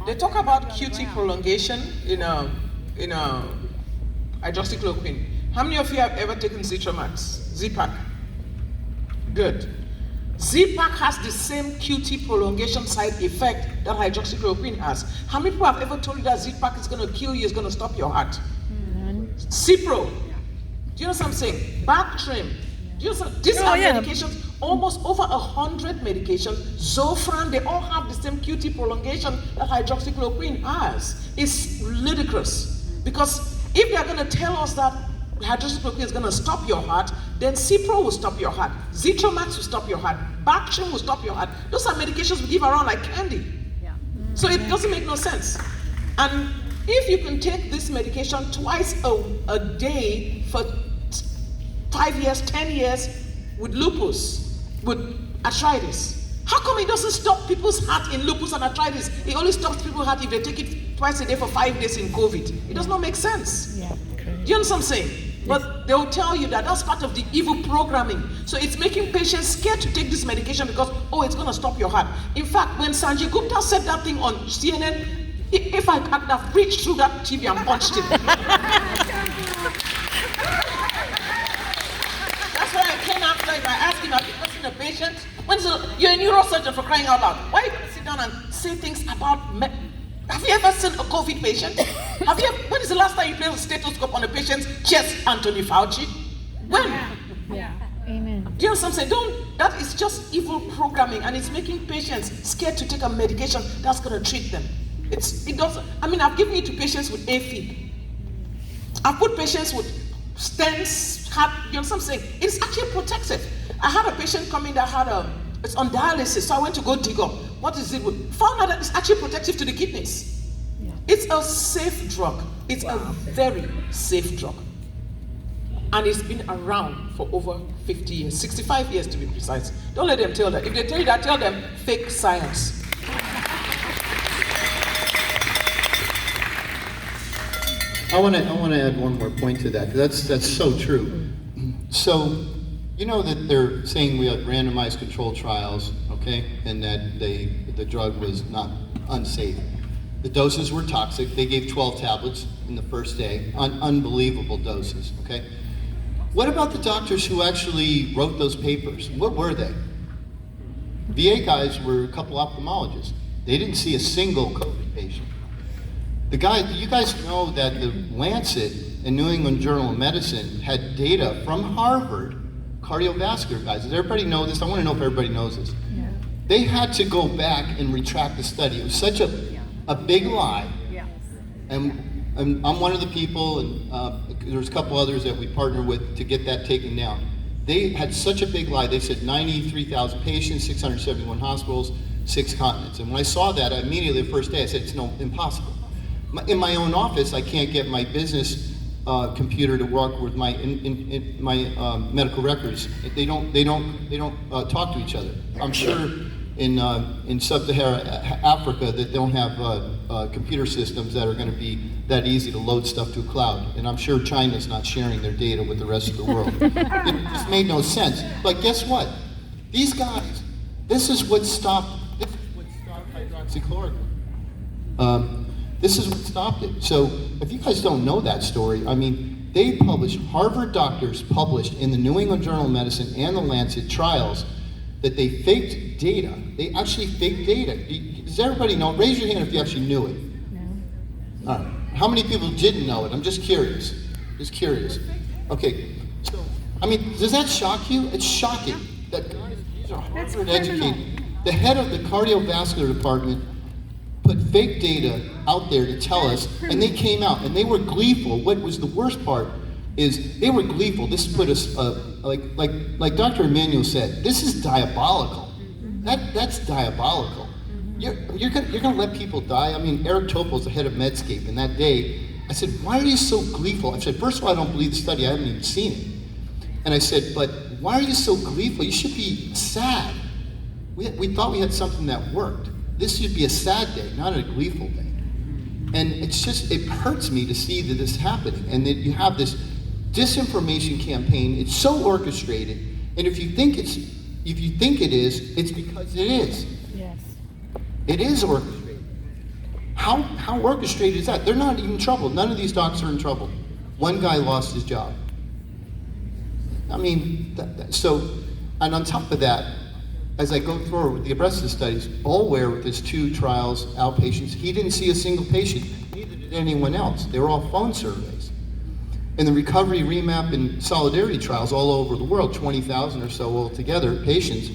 they talk about QT prolongation in hydroxychloroquine. How many of you have ever taken Zitromax, Z-Pak? Good. Z-Pak has the same QT prolongation side effect that hydroxychloroquine has. How many people have ever told you that Z-Pak is going to kill you, is going to stop your heart? Cipro. Do you know what I'm saying? Bactrim. Do you know what these are medications, almost over 100 medications. Zofran, they all have the same QT prolongation that hydroxychloroquine has. It's ludicrous. Because if they're going to tell us that hydroxychloroquine is going to stop your heart, then Cipro will stop your heart. Zitromax will stop your heart. Bactrim will stop your heart. Those are medications we give around like candy. Yeah. So it doesn't make no sense. And if you can take this medication twice a day for 5 years, 10 years with lupus, with arthritis, how come it doesn't stop people's heart in lupus and arthritis? It only stops people's heart if they take it twice a day for 5 days in COVID. It does not make sense. Yeah. Do you understand what I'm saying? But they will tell you that that's part of the evil programming. So it's making patients scared to take this medication because, oh, it's going to stop your heart. In fact, when Sanjay Gupta said that thing on CNN, if I could have reached through that TV and punched him. That's why I came after him. I asked him, have you ever seen a patient? You're a neurosurgeon, for crying out loud. Why you sit down and say things about have you ever seen a COVID patient? When is the last time you placed a stethoscope on a patient's chest, Anthony Fauci? When? Yeah. Amen. Do you know what I'm saying? That is just evil programming, and it's making patients scared to take a medication that's going to treat them. It doesn't. I mean, I've given it to patients with AFib. I've put patients with stents, you know what I'm saying? It's actually protective. I had a patient coming that it's on dialysis, so I went to go dig up. What is it with? Found out that it's actually protective to the kidneys. Yeah. It's a safe drug. It's a very safe drug. And it's been around for over 50 years, 65 years to be precise. Don't let them tell that. If they tell you that, tell them fake science. I want to add one more point to that. That's so true. So, you know that they're saying we have randomized controlled trials, okay, and that the drug was not unsafe. The doses were toxic. They gave 12 tablets in the first day, unbelievable doses, okay? What about the doctors who actually wrote those papers? What were they? VA guys were a couple ophthalmologists. They didn't see a single COVID patient. You guys know that the Lancet and New England Journal of Medicine had data from Harvard, cardiovascular guys. Does everybody know this? I want to know if everybody knows this. Yeah. They had to go back and retract the study. It was such a big lie. Yeah. And I'm one of the people, and there's a couple others that we partner with to get that taken down. They had such a big lie. They said 93,000 patients, 671 hospitals, 6 continents. And when I saw that, immediately the first day I said, it's impossible. In my own office, I can't get my business computer to work with my medical records. They don't talk to each other. I'm sure in sub-Saharan Africa that they don't have computer systems that are going to be that easy to load stuff to a cloud. And I'm sure China's not sharing their data with the rest of the world. It just made no sense. But guess what? These guys, this is what stopped hydroxychloroquine. This is what stopped it. So if you guys don't know that story, I mean, Harvard doctors published in the New England Journal of Medicine and the Lancet trials that they faked data. They actually faked data. Does everybody know? Raise your hand if you actually knew it. No. All right. How many people didn't know it? I'm just curious. Okay. So, I mean, does that shock you? It's shocking that guys, these are Harvard educated. The head of the cardiovascular department put fake data out there to tell us, and they came out and they were gleeful. What was the worst part is they were gleeful. This put us like Dr. Emanuel said, this is diabolical. That's diabolical. You're gonna let people die. I mean, Eric Topol's the head of Medscape, and that day I said, why are you so gleeful? I said, first of all, I don't believe the study. I haven't even seen it. And I said, but why are you so gleeful? You should be sad. We thought we had something that worked. This should be a sad day, not a gleeful day. And it hurts me to see that this is happening, and that you have this disinformation campaign. It's so orchestrated, and if you think it is, it's because it is. Yes. It is orchestrated. How orchestrated is that? They're not even in trouble. None of these docs are in trouble. One guy lost his job. I mean, and on top of that, as I go forward with the rest of the studies, Boulware with his 2 trials, outpatients, he didn't see a single patient, neither did anyone else. They were all phone surveys. In the recovery, remap, and solidarity trials all over the world, 20,000 or so altogether, patients,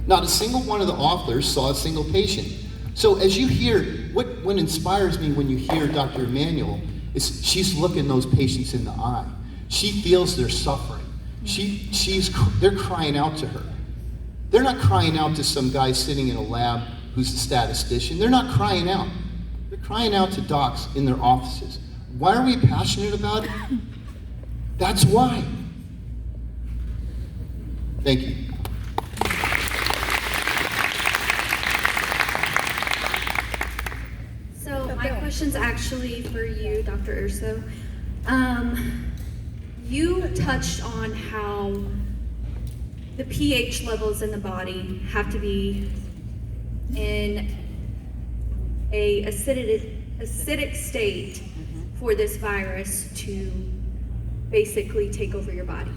not a single one of the authors saw a single patient. So as you hear, what inspires me when you hear Dr. Emanuel is she's looking those patients in the eye. She feels their suffering. They're crying out to her. They're not crying out to some guy sitting in a lab who's a statistician. They're not crying out. They're crying out to docs in their offices. Why are we passionate about it? That's why. Thank you. So my question's actually for you, Dr. Urso. You touched on how the pH levels in the body have to be in a acidic state for this virus to basically take over your body.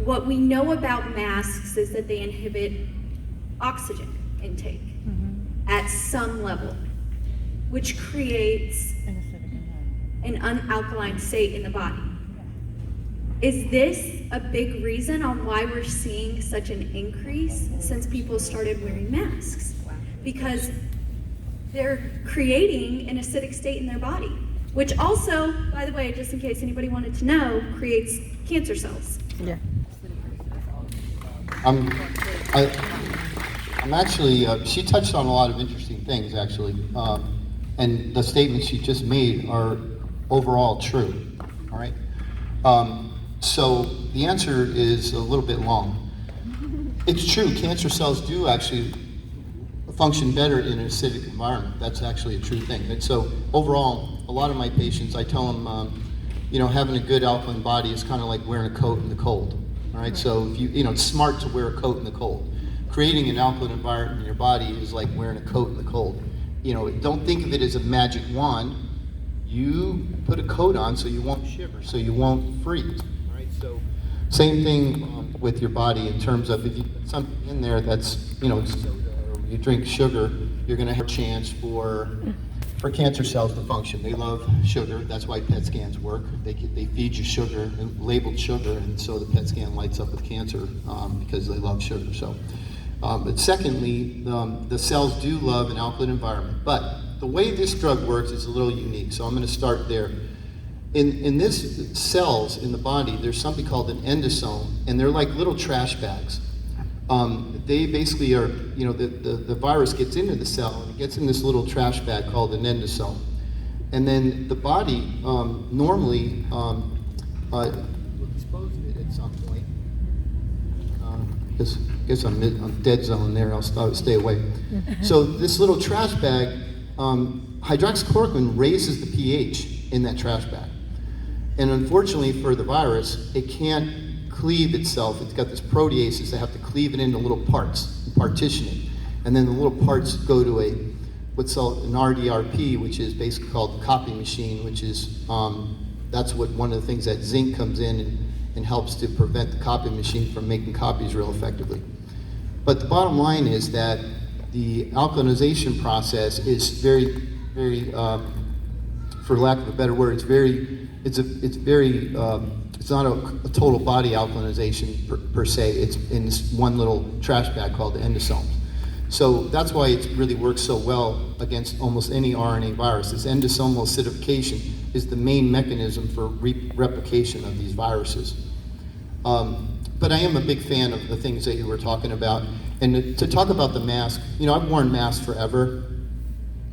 What we know about masks is that they inhibit oxygen intake at some level, which creates an unalkaline state in the body. Is this a big reason on why we're seeing such an increase since people started wearing masks? Because they're creating an acidic state in their body, which also, by the way, just in case anybody wanted to know, creates cancer cells. Yeah. I'm actually, she touched on a lot of interesting things, actually. And the statements she just made are overall true, all right? So the answer is a little bit long. It's true, cancer cells do actually function better in an acidic environment. That's actually a true thing. And so overall, a lot of my patients, I tell them, having a good alkaline body is kind of like wearing a coat in the cold. All right, so if it's smart to wear a coat in the cold. Creating an alkaline environment in your body is like wearing a coat in the cold. Don't think of it as a magic wand. You put a coat on so you won't shiver, so you won't freeze. All right, so same thing with your body in terms of if you put something in there that's, soda, or you drink sugar, you're going to have a chance for cancer cells to function. They love sugar. That's why PET scans work. They feed you sugar, labeled sugar, and so the PET scan lights up with cancer because they love sugar. So, but secondly, the cells do love an alkaline environment. But the way this drug works is a little unique. So I'm going to start there. In this cells in the body, there's something called an endosome, and they're like little trash bags. They basically are, the virus gets into the cell and it gets in this little trash bag called an endosome. And then the body normally will dispose of it at some point. Guess I'm dead zone there, I'll stay away. So this little trash bag, hydroxychloroquine raises the pH in that trash bag. And unfortunately for the virus, it can't cleave itself. It's got this proteases that have to cleave it into little parts, and partition it. And then the little parts go to what's called an RDRP, which is basically called the copy machine, which is, that's one of the things that zinc comes in and helps to prevent the copy machine from making copies real effectively. But the bottom line is that the alkalinization process is very, very, for lack of a better word, it's not a total body alkalinization per se. It's in this one little trash bag called the endosomes. So that's why it really works so well against almost any RNA virus. This endosomal acidification is the main mechanism for replication of these viruses. But I am a big fan of the things that you were talking about. And to talk about the mask, I've worn masks forever.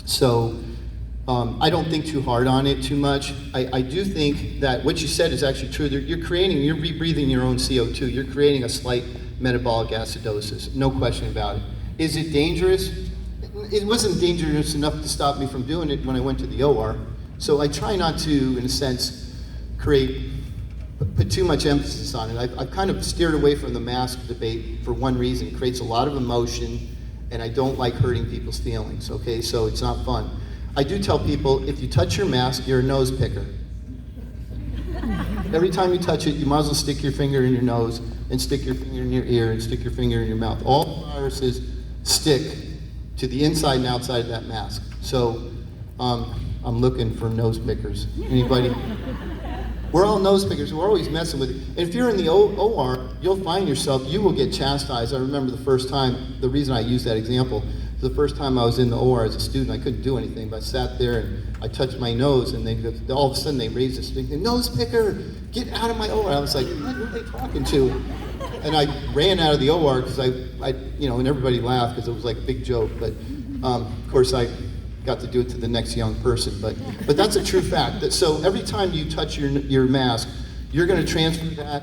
So I don't think too hard on it too much. I do think that what you said is actually true. You're rebreathing your own CO2. You're creating a slight metabolic acidosis, no question about it. Is it dangerous? It wasn't dangerous enough to stop me from doing it when I went to the OR. So I try not to, in a sense, put too much emphasis on it. I've kind of steered away from the mask debate for one reason. It creates a lot of emotion, and I don't like hurting people's feelings, okay? So it's not fun. I do tell people, if you touch your mask, you're a nose picker. Every time you touch it, you might as well stick your finger in your nose and stick your finger in your ear and stick your finger in your mouth. All viruses stick to the inside and outside of that mask. So I'm looking for nose pickers. Anybody? We're all nose pickers. We're always messing with it. And if you're in the OR, you'll find yourself, you will get chastised. I remember the first time, the reason I use that example, the first time I was in the OR as a student, I couldn't do anything, but I sat there and I touched my nose, and all of a sudden they raised this big thing, nose picker, get out of my OR. I was like, what are they talking to? And I ran out of the OR because and everybody laughed because it was like a big joke, but of course I got to do it to the next young person, but that's a true fact. So every time you touch your mask, you're going to transfer that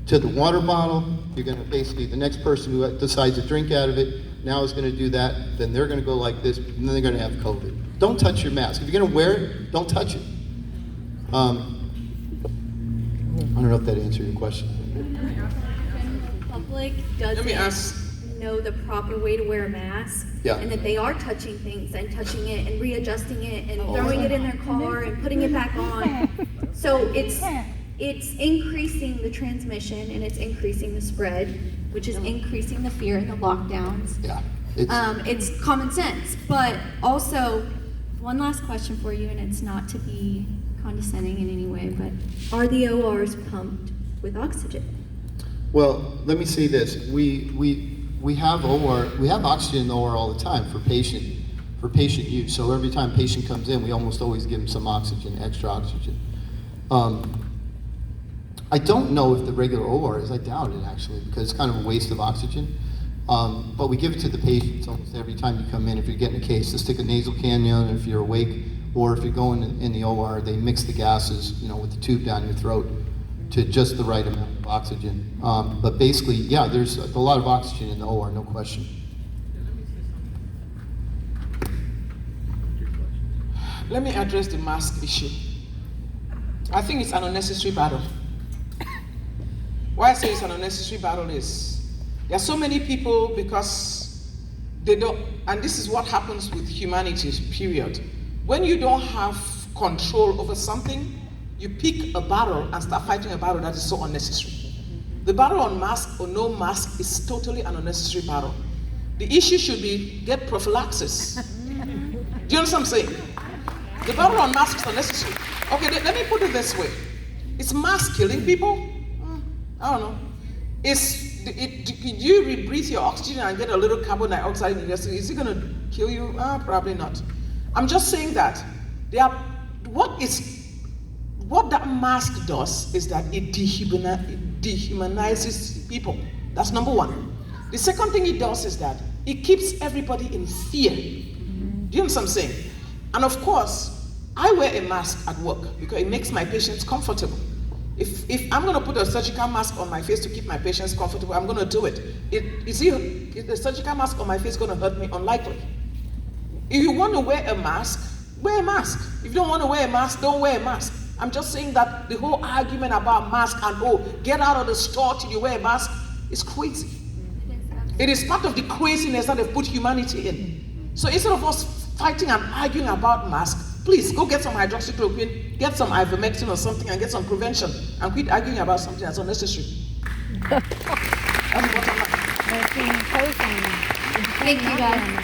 to the water bottle. You're going to basically, the next person who decides to drink out of it now is going to do that, then they're going to go like this, and then they're going to have COVID. Don't touch your mask. If you're going to wear it, don't touch it. I don't know if that answered your question. The public Let me doesn't ask. know the proper way to wear a mask, Yeah. and that they are touching things and touching it and readjusting it and throwing it in their car and putting it back on. So it's increasing the transmission and it's increasing the spread, which is increasing the fear and the lockdowns. Yeah. It's common sense, but also one last question for you, and it's not to be condescending in any way, but are the ORs pumped with oxygen? Well, let me say this. We have oxygen in the OR all the time for patient use. So every time a patient comes in, we almost always give them some oxygen, extra oxygen. I don't know if the regular OR is. I doubt it actually, because it's kind of a waste of oxygen. But we give it to the patients almost every time you come in. If you're getting a case, they stick a nasal cannula if you're awake, or if you're going in the OR, they mix the gases, with the tube down your throat to just the right amount of oxygen. But basically, yeah, there's a lot of oxygen in the OR, no question. Let me address the mask issue. I think it's an unnecessary battle. Why I say it's an unnecessary battle is there are so many people because they don't, and this is what happens with humanity, period. When you don't have control over something, you pick a battle and start fighting a battle that is so unnecessary. The battle on mask or no mask is totally an unnecessary battle. The issue should be get prophylaxis. Do you understand what I'm saying? The battle on masks is unnecessary. Okay, let me put it this way. Is mask killing people? I don't know. Did you breathe your oxygen and get a little carbon dioxide in your system? Is it going to kill you? Probably not. I'm just saying that what that mask does is that it dehumanizes people. That's number one. The second thing it does is that it keeps everybody in fear. Do you understand what I'm saying? And of course, I wear a mask at work because it makes my patients comfortable. If I'm going to put a surgical mask on my face to keep my patients comfortable, I'm going to do it. Is the surgical mask on my face going to hurt me? Unlikely. If you want to wear a mask, wear a mask. If you don't want to wear a mask, don't wear a mask. I'm just saying that the whole argument about mask and get out of the store till you wear a mask is crazy. It is part of the craziness that they've put humanity in. So instead of us fighting and arguing about masks, please go get some hydroxychloroquine, get some ivermectin or something, and get some prevention, and quit arguing about something that's unnecessary. That's what I'm like. Thank you, guys.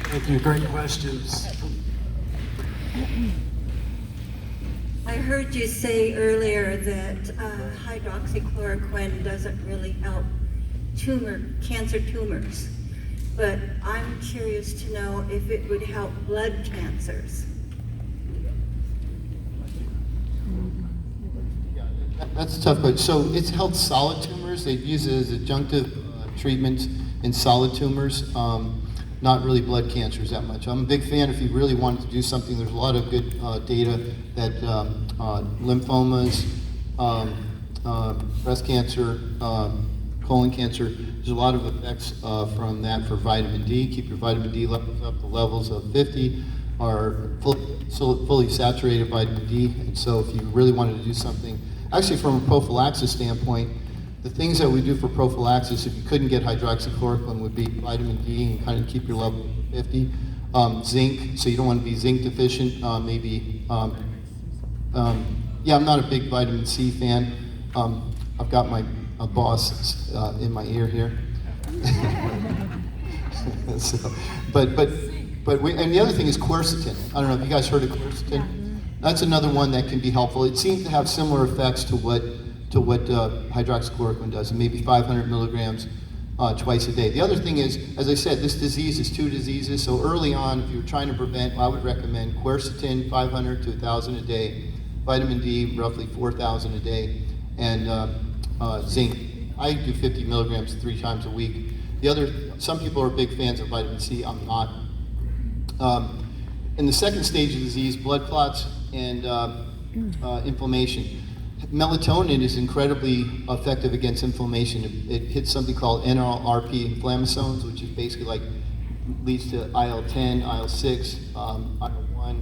Thank you, great questions. I heard you say earlier that hydroxychloroquine doesn't really help cancer tumors, but I'm curious to know if it would help blood cancers. That's a tough question. So it's helped solid tumors. They've used it as adjunctive treatment in solid tumors, not really blood cancers that much. I'm a big fan if you really wanted to do something. There's a lot of good data that lymphomas, breast cancer, colon cancer, there's a lot of effects from that for vitamin D. Keep your vitamin D levels up. The levels of 50 are fully saturated vitamin D. And so if you really wanted to do something, actually from a prophylaxis standpoint, The things that we do for prophylaxis, if you couldn't get hydroxychloroquine, would be vitamin D and kind of keep your level 50. Zinc, so you don't want to be zinc deficient. Yeah, I'm not a big vitamin C fan. I've got my boss in my ear here. So, but and the other thing is quercetin. I don't know if you guys heard of quercetin. That's another one that can be helpful. It seems to have similar effects to what hydroxychloroquine does, and maybe 500 milligrams twice a day. The other thing is, as I said, this disease is 2 diseases. So early on, if you're trying to prevent, I would recommend quercetin 500 to 1,000 a day, vitamin D roughly 4,000 a day, and zinc. I do 50 milligrams 3 times a week. Some people are big fans of vitamin C. I'm not. In the second stage of disease, blood clots and inflammation. Melatonin is incredibly effective against inflammation. It hits something called NLRP inflammasomes, which is basically leads to IL-10, IL-6, IL-1,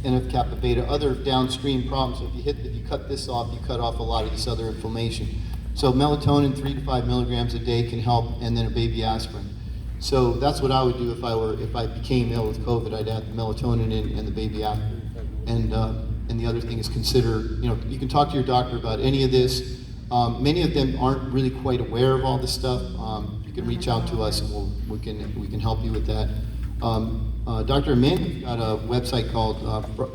NF-kappa beta, other downstream problems. So if you cut this off, you cut off a lot of this other inflammation. So melatonin, 3 to 5 milligrams a day can help, and then a baby aspirin. So that's what I would do if I became ill with COVID. I'd add the melatonin in and the baby aspirin. And the other thing is consider, you can talk to your doctor about any of this. Many of them aren't really quite aware of all this stuff. You can reach out to us and we can help you with that. Dr. Amanda's got a website called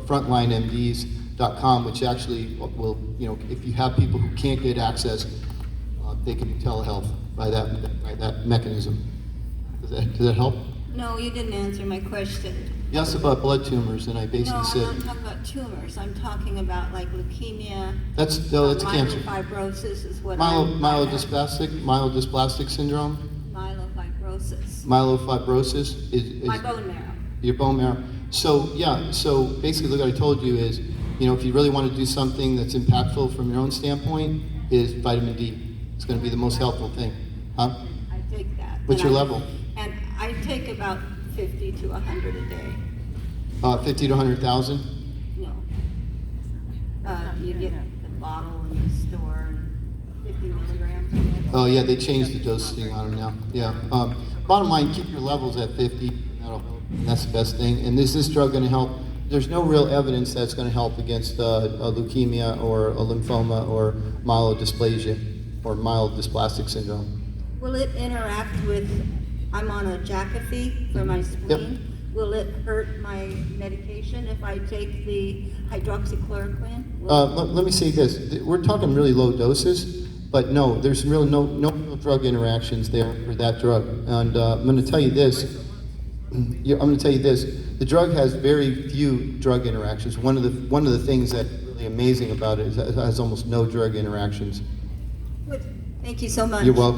frontlinemds.com, which actually will, if you have people who can't get access, they can do telehealth by that mechanism. Does that help? No, you didn't answer my question. You asked about blood tumors, and I basically said... No, I'm not talking about tumors. I'm talking about like leukemia. That's cancer. Myelofibrosis is what Myelodysplastic syndrome. Myelofibrosis. Myelofibrosis is My bone marrow. your bone marrow. So basically what I told you is, if you really want to do something that's impactful from your own standpoint, is vitamin D. It's going to be the most helpful thing. Huh? I take that. What's your level? And I take about 50 to 100 a day. 50 to 100,000? No. You get the bottle in the store, 50 milligrams. Oh yeah, they changed the dosing on them now. Yeah. Bottom line, keep your levels at 50. That's the best thing. And is this drug going to help? There's no real evidence that's going to help against a leukemia or a lymphoma or myelodysplasia or myelodysplastic syndrome. Will it interact with, I'm on a Jakafi for my spleen. Yep. Will it hurt my medication if I take the hydroxychloroquine? Let me say this. We're talking really low doses, but no, there's no real drug interactions there for that drug. And I'm going to tell you this. The drug has very few drug interactions. One of the things that's really amazing about it is that it has almost no drug interactions. Thank you so much. You're welcome.